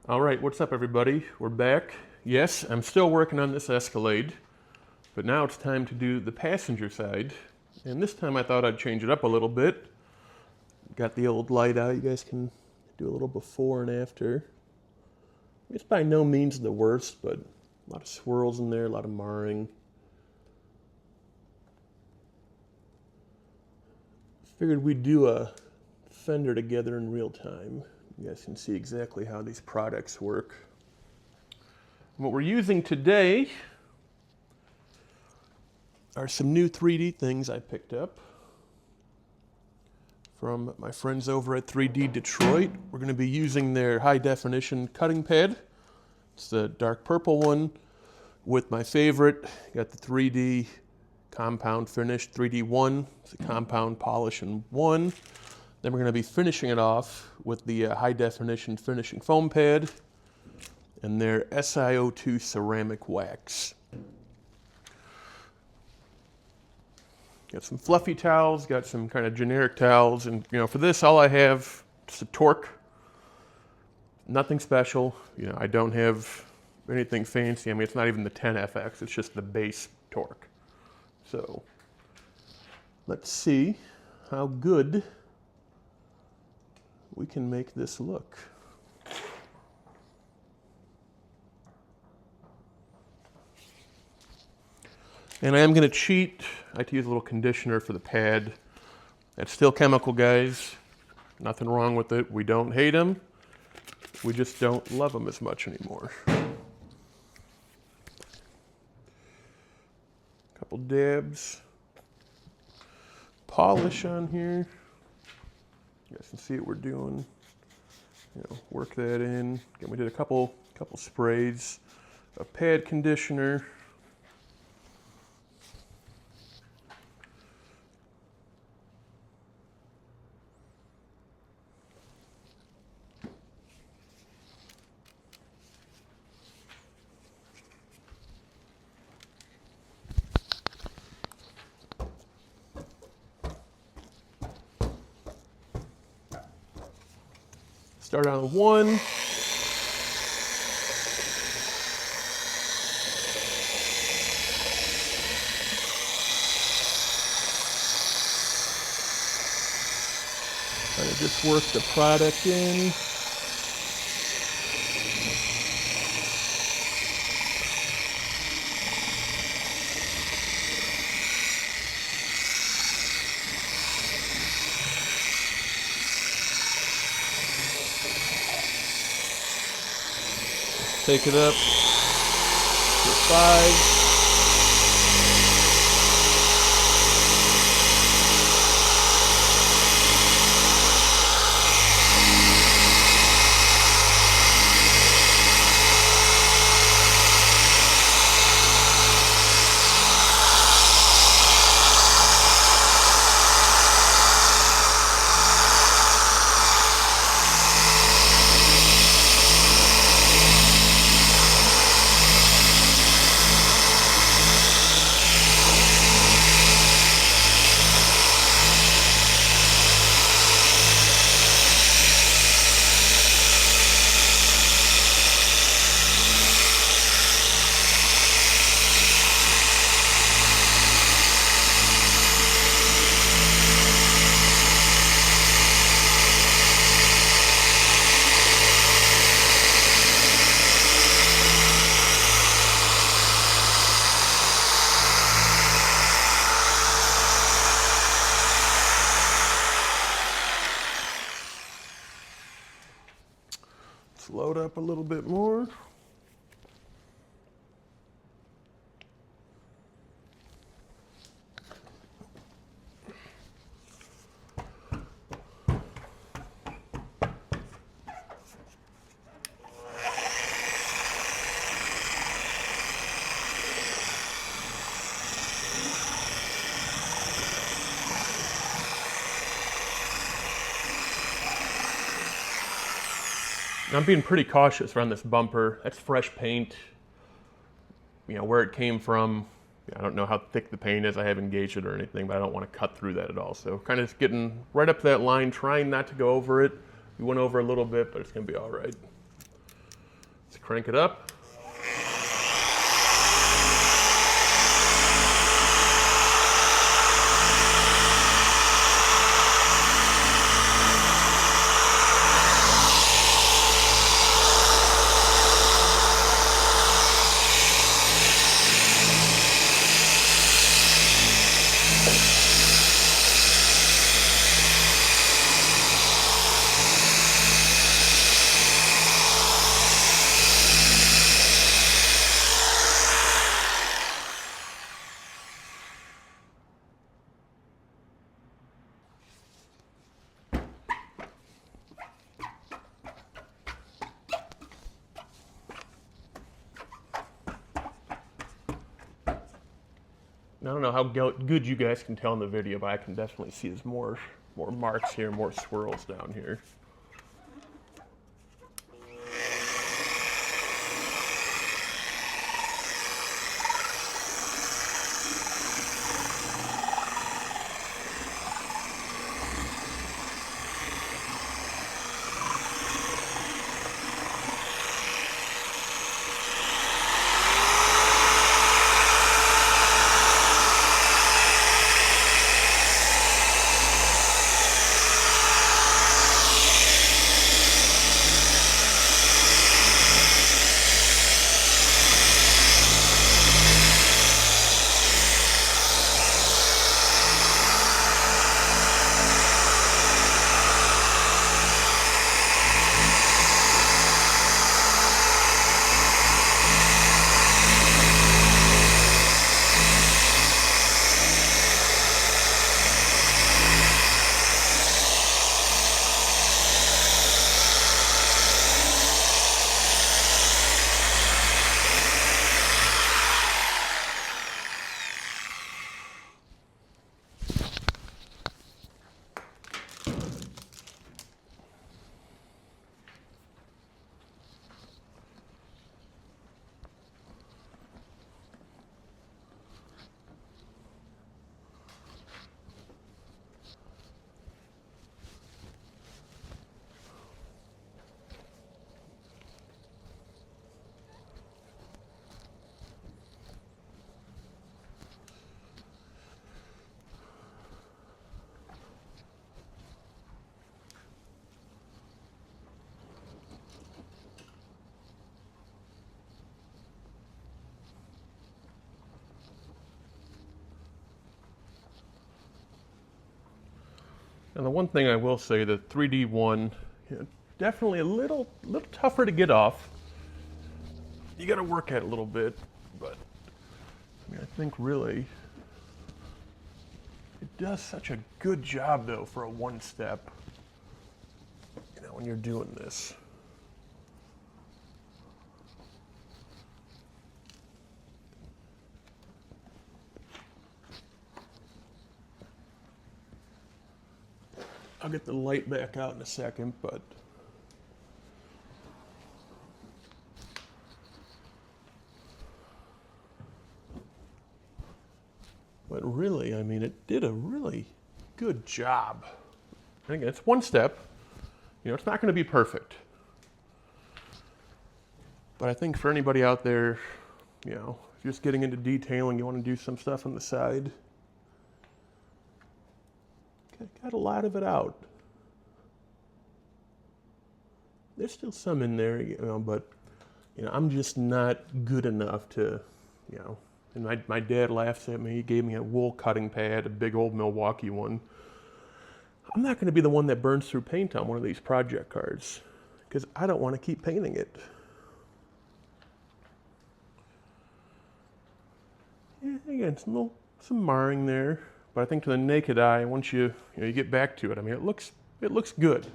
All right, what's up everybody? We're back. Yes, I'm still working on this Escalade, but now it's time to do the passenger side. And this time I thought I'd change it up a little bit. Got the old light out. You guys can do a little before and after. It's by no means the worst, but a lot of swirls in there, a lot of marring. Figured we'd do a fender together in real time. You guys can see exactly how these products work. What we're using today are some new 3D things I picked up from my friends over at 3D Detroit. We're going to be using their high definition cutting pad. It's the dark purple one with my favorite. Got the 3D compound finish 3D 1. It's a compound polish in 1. Then we're going to be finishing it off with the high definition finishing foam pad and their SiO2 ceramic wax. Got some fluffy towels, got some kind of generic towels, and for this all I have is a torque. Nothing special. I don't have anything fancy. I mean, it's not even the 10FX, it's just the base torque. So let's see how good we can make this look. And I am going to cheat. I like to use a little conditioner for the pad. That's still chemical, guys. Nothing wrong with it. We don't hate them. We just don't love them as much anymore. Couple dabs. Polish on here. You guys can see what we're doing. Work that in. Again, we did a couple sprays of pad conditioner. Start on 1. Kind of just work the product in. Take it up to 5. Let's load up a little bit more. I'm being pretty cautious around this bumper. That's fresh paint. Where it came from. I don't know how thick the paint is. I haven't gauged it or anything, but I don't want to cut through that at all. So kind of just getting right up to that line, trying not to go over it. We went over a little bit, but it's going to be all right. crank it up. I don't know how good you guys can tell in the video, but I can definitely see there's more marks here, more swirls down here. And the one thing I will say, the 3D one, definitely a little tougher to get off. You got to work at it a little bit, but I mean, I think really it does such a good job though for a one-step. You know, when you're doing this. I'll get the light back out in a second, but really, I mean, it did a really good job. And again, it's one step. You know, it's not going to be perfect. But I think for anybody out there, you know, if you're just getting into detailing, you want to do some stuff on the side, got a lot of it out. There's still some in there, you know, but you know, I'm just not good enough to, you know. And my dad laughs at me. He gave me a wool cutting pad, a big old Milwaukee one. I'm not going to be the one that burns through paint on one of these project cards because I don't want to keep painting it. Yeah, again, some marring there. But I think to the naked eye, once you get back to it, I mean, it looks good.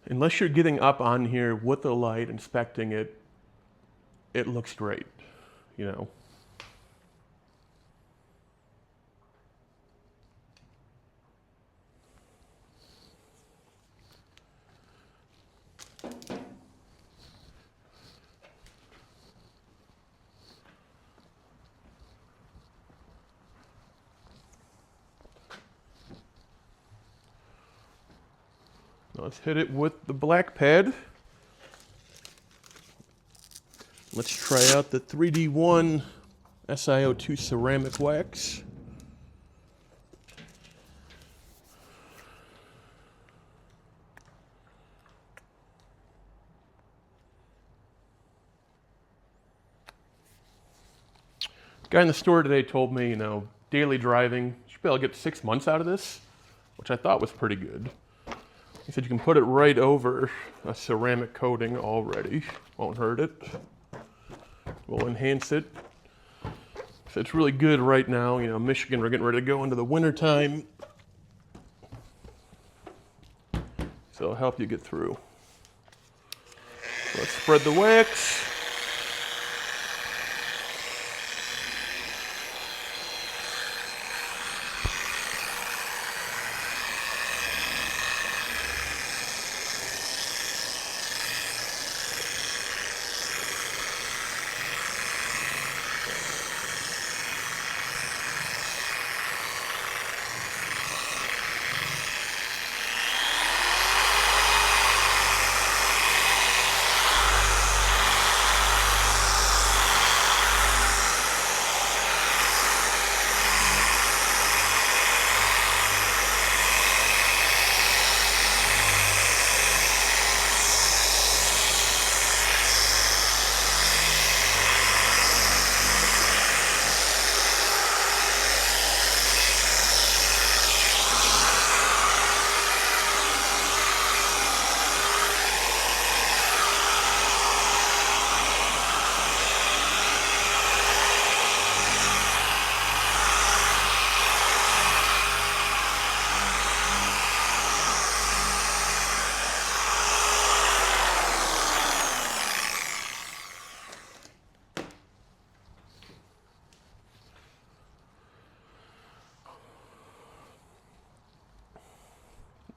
Unless you're getting up on here with the light, inspecting it, it looks great, you know. Let's hit it with the black pad. let's try out the 3D1 SiO2 ceramic wax. Guy in the store today told me, you know, daily driving, you should be able to get 6 months out of this, which I thought was pretty good. He said you can put it right over a ceramic coating already. Won't hurt it. Will enhance it. So it's really good right now. You know, Michigan, we're getting ready to go into the winter time. So it'll help you get through. So let's spread the wax.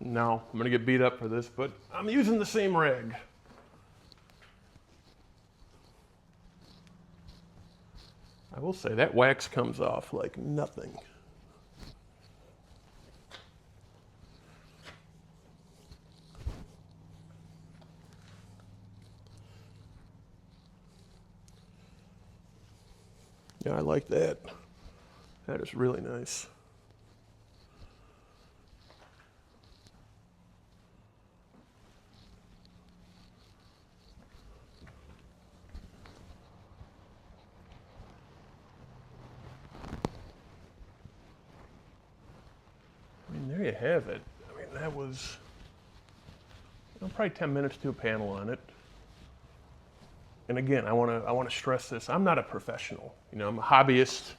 Now, I'm gonna get beat up for this, but I'm using the same rag. I will say that wax comes off like nothing. Yeah, I like that. That is really nice. There you have it. I mean, that was, you know, probably 10 minutes to a panel on it. And again, I want to stress this. I'm not a professional. You know, I'm a hobbyist.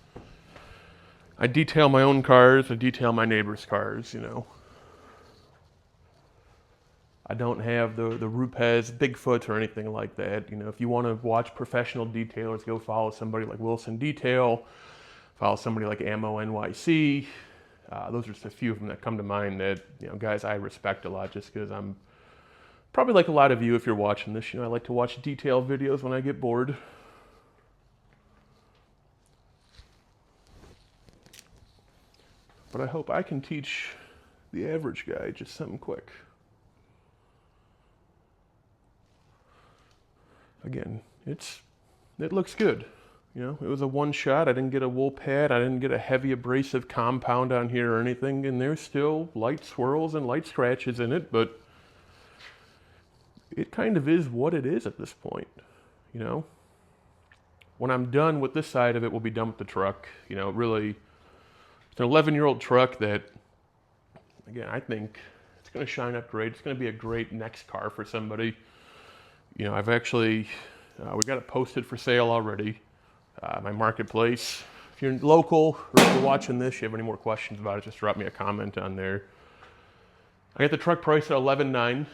I detail my own cars. I detail my neighbor's cars, you know. I don't have the Rupes, Bigfoot, or anything like that. You know, if you want to watch professional detailers, go follow somebody like Wilson Detail, follow somebody like Ammo NYC. Those are just a few of them that come to mind that, you know, guys I respect a lot, just because I'm probably like a lot of you, if you're watching this, you know, I like to watch detail videos when I get bored. But I hope I can teach the average guy just something quick. Again, it looks good. You know, it was a one shot. I didn't get a wool pad. I didn't get a heavy abrasive compound on here or anything. And there's still light swirls and light scratches in it, but it kind of is what it is at this point, you know. When I'm done with this side of it, we'll be done with the truck. You know, really, it's an 11-year-old truck that, again, I think it's going to shine up great. It's going to be a great next car for somebody. You know, I've actually, we got it posted for sale already. My marketplace. If you're local or if you're watching this, you have any more questions about it, just drop me a comment on there. I got the truck price at $11,900.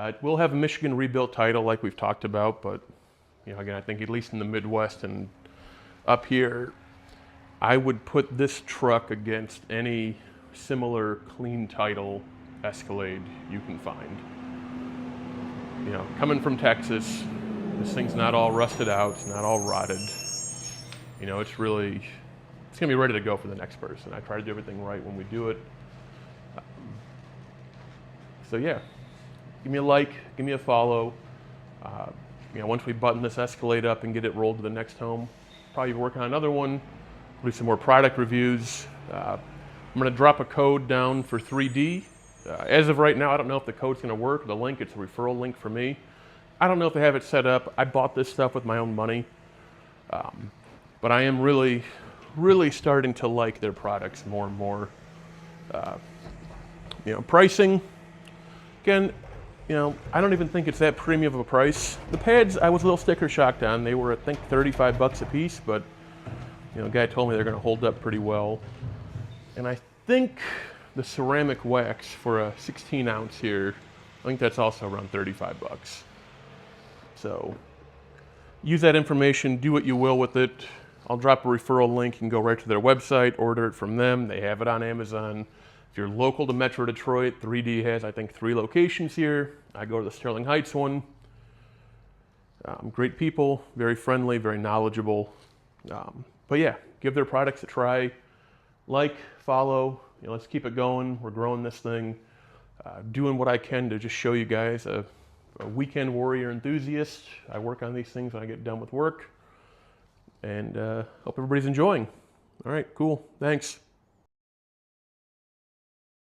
It will have a Michigan rebuilt title like we've talked about, but, you know, again, I think at least in the Midwest and up here, I would put this truck against any similar clean title Escalade you can find. You know, coming from Texas, this thing's not all rusted out, it's not all rotted. You know, it's going to be ready to go for the next person. I try to do everything right when we do it. So yeah, give me a like, give me a follow. once we button this Escalade up and get it rolled to the next home, probably working on another one, do some more product reviews. I'm going to drop a code down for 3D. As of right now, I don't know if the code's going to work. The link, it's a referral link for me. I don't know if they have it set up. I bought this stuff with my own money. But I am really, really starting to like their products more and more. Pricing, again, I don't even think it's that premium of a price. The pads, I was a little sticker shocked on. They were, I think, 35 bucks a piece, but a guy told me they're going to hold up pretty well. And I think the ceramic wax for a 16 ounce here, I think that's also around 35 bucks. So use that information, do what you will with it. I'll drop a referral link. You can go right to their website, order it from them. They have it on Amazon. If you're local to Metro Detroit, 3D has, I think, 3 locations here. I go to the Sterling Heights one. Great people, very friendly, very knowledgeable. But yeah, give their products a try. Like, follow, let's keep it going. We're growing this thing. Doing what I can to just show you guys a weekend warrior enthusiast. I work on these things when I get done with work. And hope everybody's enjoying. All right, cool. Thanks.